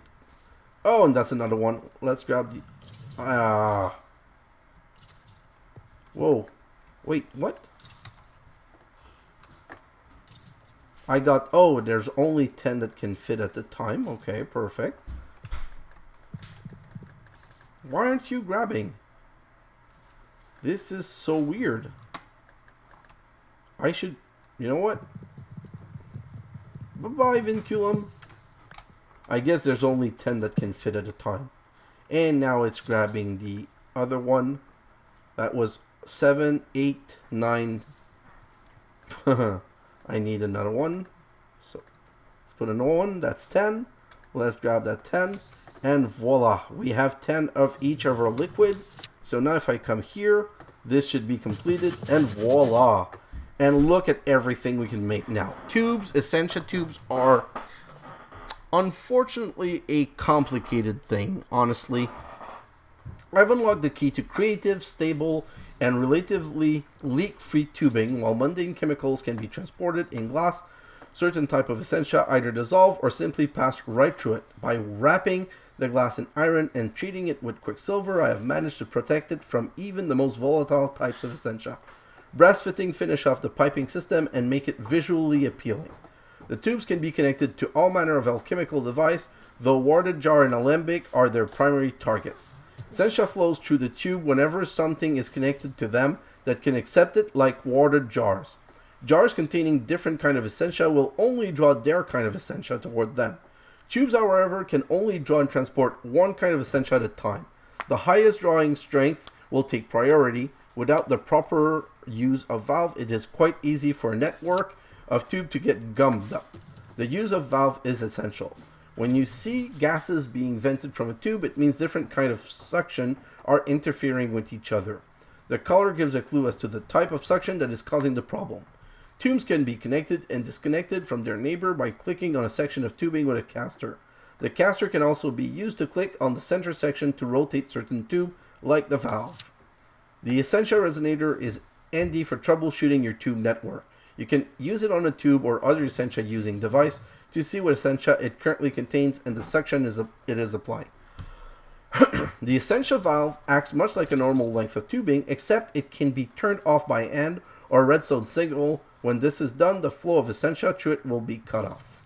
Oh, and that's another one. Let's grab the... Whoa. Wait, what? I got... Oh, there's only 10 that can fit at the time. Okay, perfect. Why aren't you grabbing? This is so weird. I should... You know what? Bye-bye, Vinculum. I guess there's only 10 that can fit at a time. And now it's grabbing the other one. That was 7, 8, 9. I need another one. So let's put another one. That's 10. Let's grab that 10. And voila. We have 10 of each of our liquid. So now if I come here, this should be completed. And voila. And look at everything we can make now. Tubes, Essentia tubes are unfortunately a complicated thing, honestly. I've unlocked the key to creative, stable, and relatively leak-free tubing, while mundane chemicals can be transported in glass. Certain type of Essentia either dissolve or simply pass right through it. By wrapping the glass in iron and treating it with quicksilver, I have managed to protect it from even the most volatile types of Essentia. Brass fitting finish off the piping system and make it visually appealing. The tubes can be connected to all manner of alchemical device, though warded jar and alembic are their primary targets. Essentia flows through the tube whenever something is connected to them that can accept it, like warded jars. Jars containing different kind of Essentia will only draw their kind of Essentia toward them. Tubes, however, can only draw and transport one kind of Essentia at a time. The highest drawing strength will take priority. Without the proper use of valve, it is quite easy for a network of tube to get gummed up. The use of valve is essential. When you see gases being vented from a tube, it means different kind of suction are interfering with each other. The color gives a clue as to the type of suction that is causing the problem. Tubes can be connected and disconnected from their neighbor by clicking on a section of tubing with a caster. The caster can also be used to click on the center section to rotate certain tube, like the valve. The Essentia Resonator is handy for troubleshooting your tube network. You can use it on a tube or other Essentia using device to see what Essentia it currently contains and the suction it is applying. The Essentia valve acts much like a normal length of tubing, except it can be turned off by hand or a redstone signal. When this is done, the flow of Essentia through it will be cut off.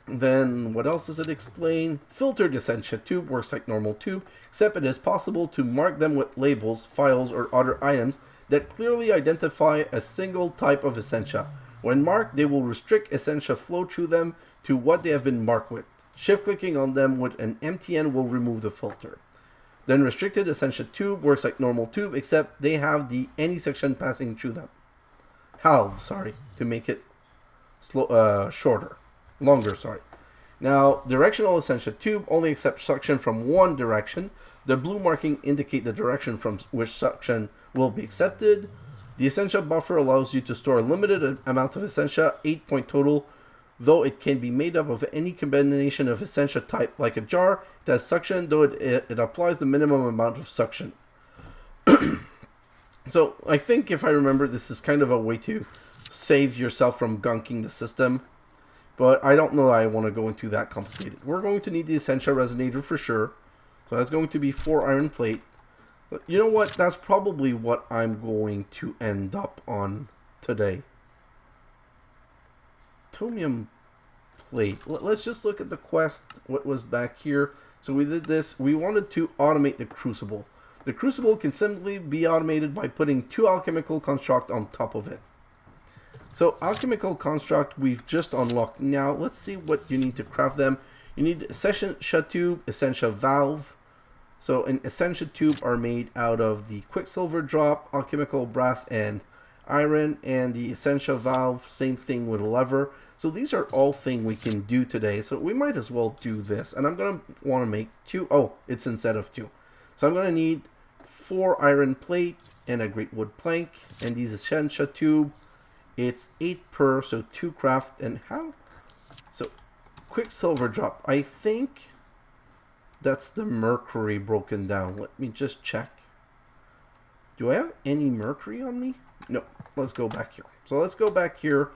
Then, what else does it explain? Filtered Essentia tube works like normal tube, except it is possible to mark them with labels, files, or other items that clearly identify a single type of Essentia. When marked, they will restrict Essentia flow through them to what they have been marked with. Shift-clicking on them with an empty end will remove the filter. Then restricted Essentia tube works like normal tube, except they have the any section passing through them. To make it longer. Now, directional Essentia tube only accepts suction from one direction. The blue marking indicate the direction from which suction will be accepted. The Essentia buffer allows you to store a limited amount of Essentia, 8 point total, though it can be made up of any combination of Essentia type. Like a jar, it has suction, though it applies the minimum amount of suction. So I think, if I remember, this is kind of a way to save yourself from gunking the system. But I don't know that I want to go into that complicated. We're going to need the Essentia Resonator for sure. So that's going to be 4 iron plate. But you know what? That's probably what I'm going to end up on today. Tomium plate. Let's just look at the quest, what was back here. So we did this. We wanted to automate the Crucible. The Crucible can simply be automated by putting 2 Alchemical Construct on top of it. So Alchemical Construct we've just unlocked. Now let's see what you need to craft them. You need Essentia Tube, Essentia Valve. So an Essentia Tube are made out of the Quicksilver Drop, Alchemical Brass, and Iron. And the Essentia Valve, same thing with a lever. So these are all things we can do today. So we might as well do this. And I'm going to want to make 2. Oh, it's instead of 2. So I'm going to need 4 iron plate and a great wood plank. And these Essentia Tube, it's 8 per, so 2 craft. And how? So Quicksilver Drop, I think that's the mercury broken down. Let me just check. Do I have any mercury on me? No. Let's go back here. So let's go back here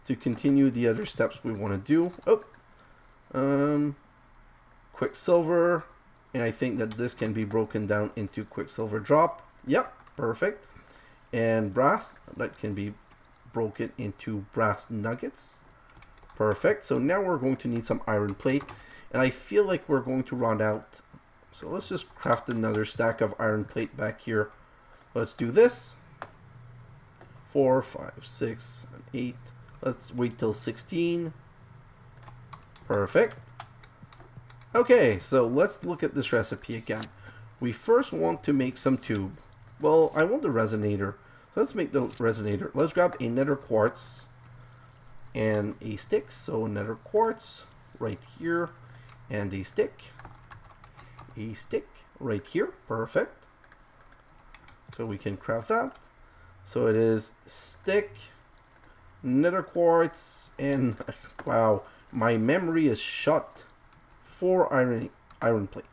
to continue the other steps we want to do. Oh, Quicksilver, and I think that this can be broken down into Quicksilver Drop. Yep, perfect. And brass, that can be broken into brass nuggets. Perfect. So now we're going to need some iron plate, and I feel like we're going to run out. So let's just craft another stack of iron plate back here. Let's do this. 4, 5, 6, 8. Let's wait till 16. Perfect. Okay, so let's look at this recipe again. We first want to make some tube. Well, I want the resonator. So let's make the resonator. Let's grab a nether quartz and a stick. So nether quartz right here and a stick. A stick right here. Perfect. So we can craft that. So it is stick, nether quartz, and wow, my memory is shut. 4 iron plate.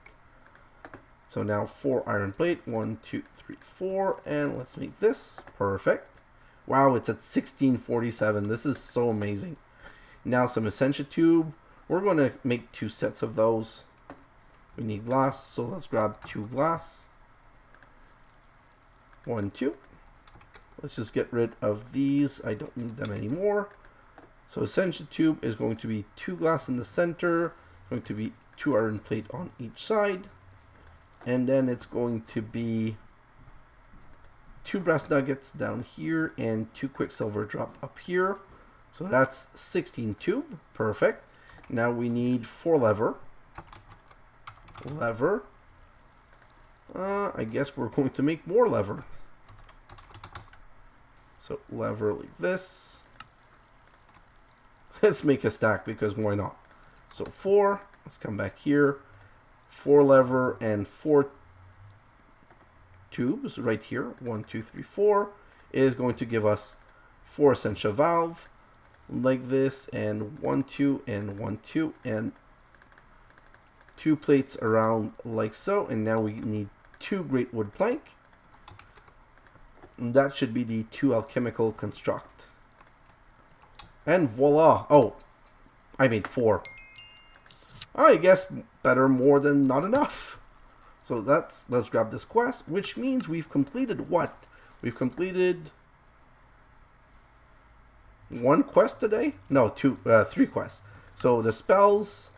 So now 4 iron plate. 1, 2, 3, 4, and let's make this. Perfect. Wow, it's at 1647. This is so amazing. Now some Essentia Tube. We're going to make 2 sets of those. We need glass, so let's grab 2 glass. 1, 2. Let's just get rid of these. I don't need them anymore. So Essentia Tube is going to be 2 glass in the center. Going to be 2 iron plate on each side. And then it's going to be 2 brass nuggets down here and 2 Quicksilver Drop up here. So that's 16 tube. Perfect. Now we need 4 lever. Lever. I guess we're going to make more lever. So lever like this. Let's make a stack because why not? So 4. Let's come back here. 4 lever and 4 tubes right here. 1, 2, 3, 4 is going to give us 4 Essentia Valve like this, and 1, 2, and 1, 2, and 2 plates around like so. And now we need 2 great wood plank. And that should be the 2 alchemical construct. And voila. Oh, I made 4. I guess better more than not enough. So let's grab this quest, which means we've completed what? We've completed 1 quest today? No, 3 quests. So the spells,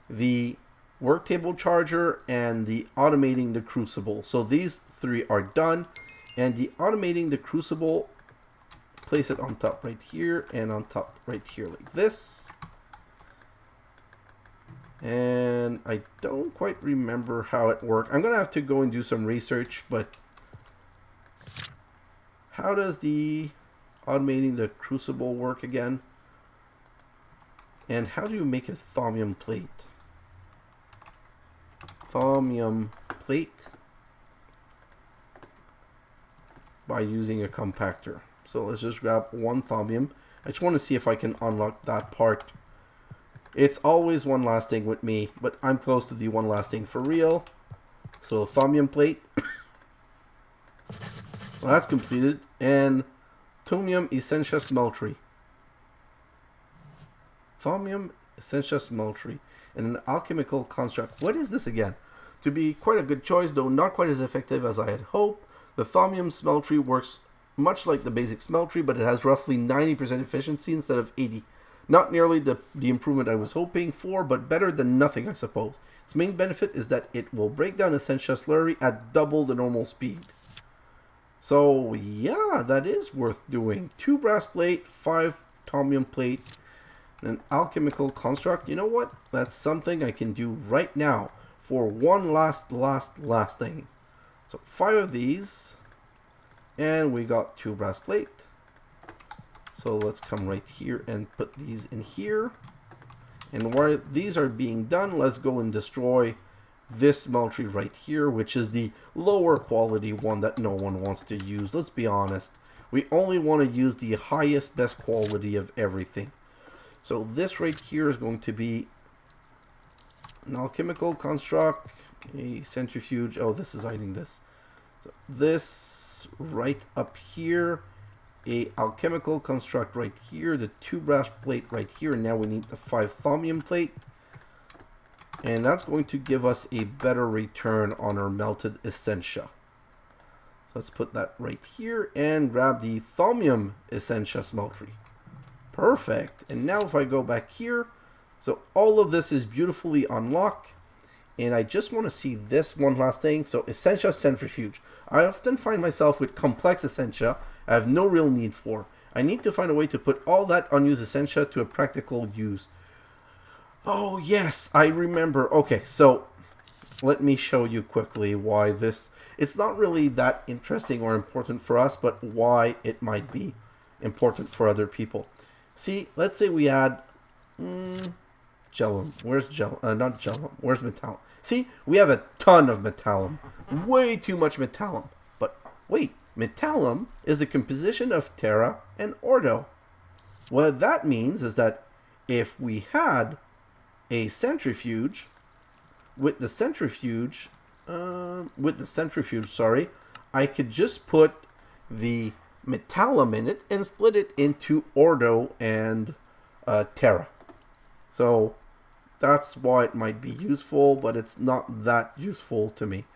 the Worktable Charger, and the automating the Crucible. So these 3 are done. And the automating the Crucible, place it on top right here and on top right here like this. And I don't quite remember how it worked. I'm going to have to go and do some research, but how does the automating the Crucible work again? And how do you make a thaumium plate? Thaumium plate. By using a compactor. So let's just grab 1 thaumium. I just want to see if I can unlock that part It's always one lasting with me, but I'm close to the one lasting for real. So Thaumium plate. Well, that's completed. And Thaumium Essentia Smeltery. Thaumium Essentia Smeltery. And an Alchemical Construct. What is this again? To be quite a good choice, though not quite as effective as I had hoped. The Thaumium Smeltery works much like the basic Smeltery, but it has roughly 90% efficiency instead of 80%. Not nearly the improvement I was hoping for, but better than nothing, I suppose. Its main benefit is that it will break down Essentia Slurry at double the normal speed. So, yeah, that is worth doing. 2 brass plate, 5 Thaumium plate, and an alchemical construct. You know what? That's something I can do right now for one last thing. So, 5 of these, and we got 2 brass plate. So let's come right here and put these in here. And while these are being done, let's go and destroy this smeltery right here, which is the lower quality one that no one wants to use. Let's be honest. We only want to use the highest, best quality of everything. So this right here is going to be an alchemical construct, a centrifuge. Oh, this is hiding this. So this right up here. A alchemical construct right here, the 2 brass plate right here, and now we need the 5 Thaumium plate, and that's going to give us a better return on our melted Essentia. Let's put that right here and grab the Thaumium Essentia Smeltery. Perfect. And now if I go back here, so all of this is beautifully unlocked, and I just want to see this one last thing. So Essentia Centrifuge. I often find myself with complex Essentia I have no real need for. I need to find a way to put all that unused Essentia to a practical use. Oh yes, I remember. Okay, so let me show you quickly why this... It's not really that interesting or important for us, but why it might be important for other people. See, let's say we add... Gellum. Where's Gellum? Not Gellum. Where's Metallum? See, we have a ton of Metallum. Way too much Metallum. But wait. Metallum is a composition of Terra and Ordo. What that means is that if we had a centrifuge, with the centrifuge, sorry, I could just put the Metallum in it and split it into Ordo and Terra. So that's why it might be useful, but it's not that useful to me.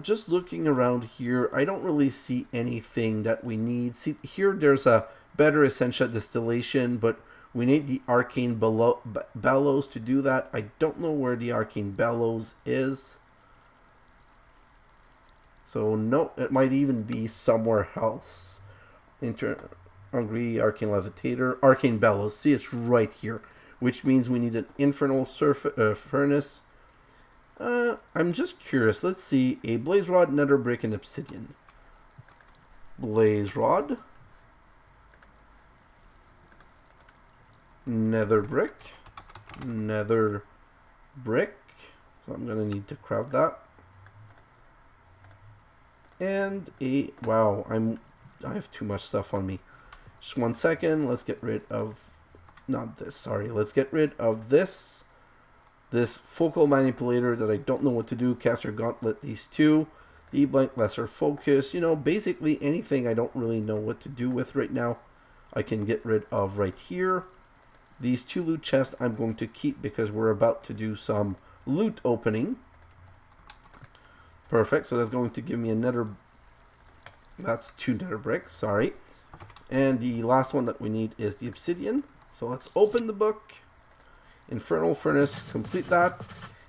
Just looking around here, I don't really see anything that we need. See, here there's a better Essentia Distillation, but we need the Arcane Bellows to do that. I don't know where the Arcane Bellows is. So, no, it might even be somewhere else. Hungry, Arcane Levitator, Arcane Bellows. See, it's right here, which means we need an Infernal Furnace. I'm just curious. Let's see. A Blaze Rod, Nether Brick, and Obsidian. Blaze Rod. Nether Brick. Nether Brick. So I'm going to need to craft that. And a... Wow, I have too much stuff on me. Just 1 second. Let's get rid of... Not this, sorry. Let's get rid of this. This focal manipulator that I don't know what to do. Caster Gauntlet, these 2. The blank lesser focus. You know, basically anything I don't really know what to do with right now, I can get rid of right here. These 2 loot chests I'm going to keep because we're about to do some loot opening. Perfect. So that's going to give me another... That's 2 nether bricks, sorry. And the last one that we need is the obsidian. So let's open the book. Infernal Furnace, complete that,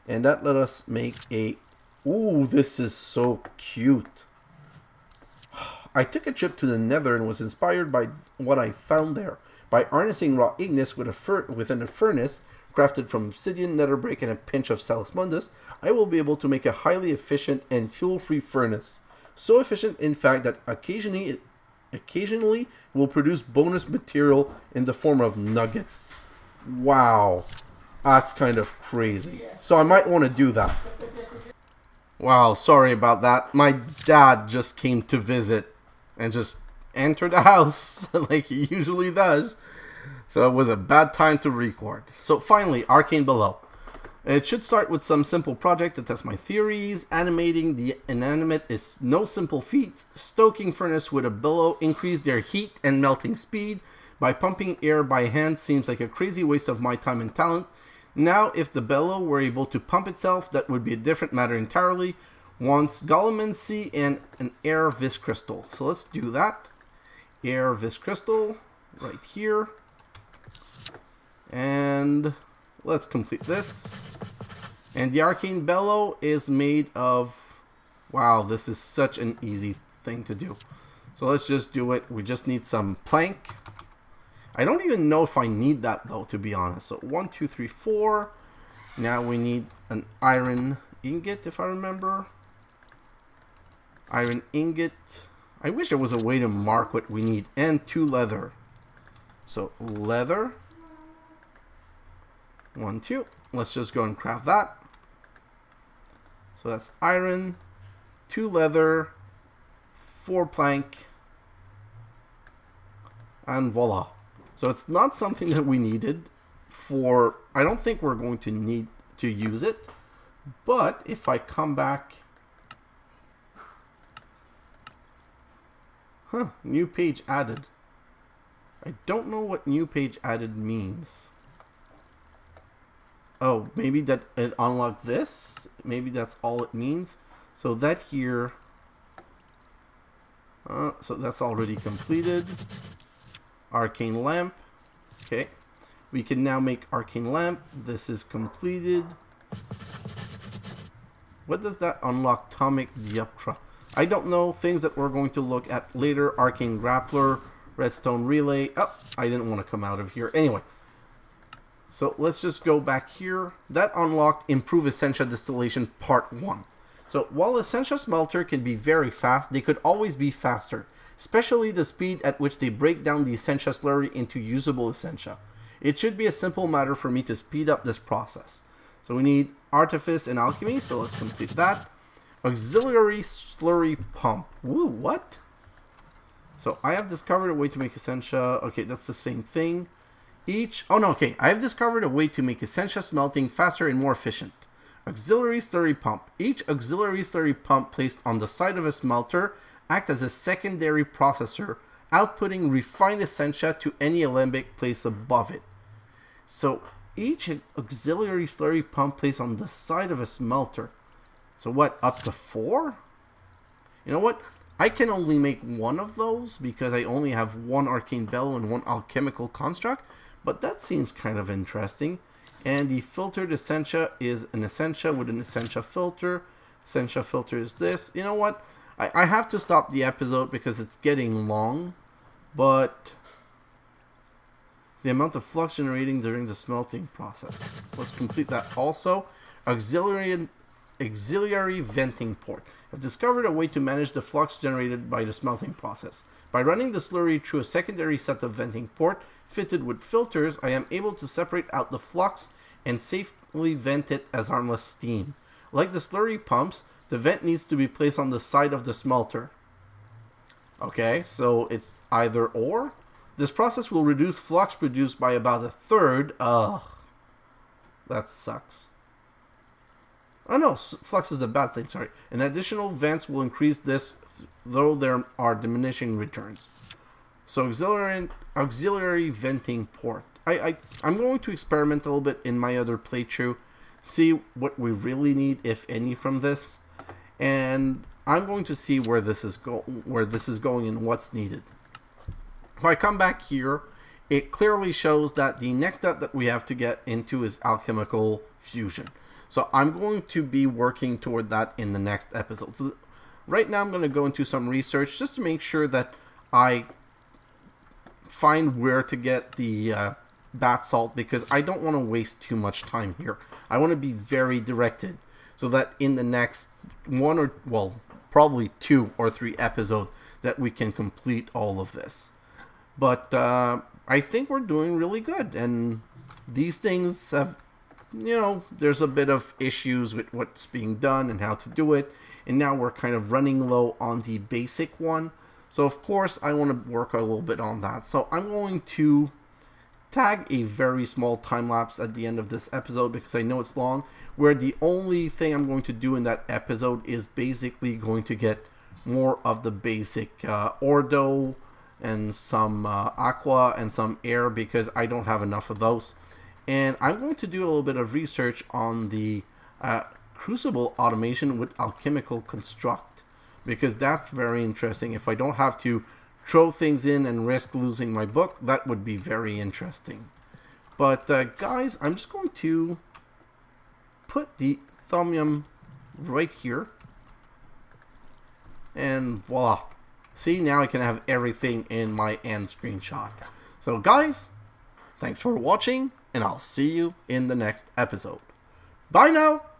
and that let us make a... Ooh, this is so cute. I took a trip to the Nether and was inspired by what I found there. By harnessing raw ignis within a furnace, crafted from obsidian, nether brick, and a pinch of Salus Mundus, I will be able to make a highly efficient and fuel-free furnace. So efficient, in fact, that occasionally will produce bonus material in the form of nuggets. Wow. That's kind of crazy. So I might want to do that. Wow, sorry about that. My dad just came to visit and just entered the house like he usually does. So it was a bad time to record. So finally, Arcane Bellow. It should start with some simple project to test my theories. Animating the inanimate is no simple feat. Stoking furnace with a bellow increase their heat and melting speed. By pumping air by hand seems like a crazy waste of my time and talent. Now, if the bellow were able to pump itself, that would be a different matter entirely. Wants Auromancy and an air vis crystal. So let's do that. Air vis crystal right here. And let's complete this. And the Arcane Bellow is made of... Wow, this is such an easy thing to do. So let's just do it. We just need some plank. I don't even know if I need that though, to be honest. So 1, 2, 3, 4. Now we need an iron ingot, if I remember. Iron ingot. I wish there was a way to mark what we need. And 2 leather. So leather. 1, 2. Let's just go and craft that. So that's iron, 2 leather, 4 plank, and voila. So it's not something that we needed for... I don't think we're going to need to use it. But if I come back... New page added. I don't know what new page added means. Oh, maybe that it unlocked this? Maybe that's all it means. So that here... so that's already completed. Arcane lamp. Okay. We can now make arcane lamp. This is completed. What does that unlock? Atomic dioptra. I don't know. Things that we're going to look at later. Arcane grappler. Redstone relay. Oh, I didn't want to come out of here. Anyway. So let's just go back here. That unlocked Improve Essentia Distillation Part 1. So while Essentia Smelter can be very fast, they could always be faster. Especially the speed at which they break down the Essentia Slurry into usable Essentia. It should be a simple matter for me to speed up this process. So we need Artifice and Alchemy, so let's complete that. Auxilary Slurry Pump. Woo, what? So I have discovered a way to make Essentia. Okay, that's the same thing. I have discovered a way to make Essentia smelting faster and more efficient. Auxiliary Slurry Pump. Each auxiliary slurry pump placed on the side of a smelter act as a secondary processor, outputting refined Essentia to any alembic placed above it. So each auxiliary slurry pump placed on the side of a smelter. So what, up to 4? You know what? I can only make 1 of those because I only have 1 Arcane Bellow and 1 Alchemical Construct. But that seems kind of interesting. And the filtered Essentia is an Essentia with an Essentia filter. Essentia filter is this. You know what? I have to stop the episode because it's getting long. But the amount of flux generating during the smelting process. Let's complete that also. Auxiliary venting port. I've discovered a way to manage the flux generated by the smelting process. By running the slurry through a secondary set of venting port fitted with filters, I am able to separate out the flux and safely vent it as harmless steam. Like the slurry pumps, the vent needs to be placed on the side of the smelter. Okay, so it's either or. This process will reduce flux produced by about 1/3. Ugh. That sucks. Oh no, flux is the bad thing, sorry. And additional vents will increase this, though there are diminishing returns. So auxiliary venting port. I'm going to experiment a little bit in my other playthrough, see what we really need, if any, from this. And I'm going to see where this is going and what's needed. If I come back here, it clearly shows that the next step that we have to get into is Alchemical Fusion. So I'm going to be working toward that in the next episode. So right now I'm going to go into some research just to make sure that I find where to get the bath salt, because I don't want to waste too much time here. I want to be very directed so that in the next probably 2 or 3 episodes that we can complete all of this. But I think we're doing really good, and these things have, there's a bit of issues with what's being done and how to do it, and now we're kind of running low on the basic one. So of course I want to work a little bit on that. So I'm going to tag a very small time lapse at the end of this episode because I know it's long, where the only thing I'm going to do in that episode is basically going to get more of the basic Ordo and some Aqua and some Air because I don't have enough of those. And I'm going to do a little bit of research on the Crucible automation with Alchemical Construct, because that's very interesting. If I don't have to throw things in and risk losing my book, that would be very interesting. But guys, I'm just going to put the Thaumium right here. And voila. See, now I can have everything in my end screenshot. So guys, thanks for watching, and I'll see you in the next episode. Bye now!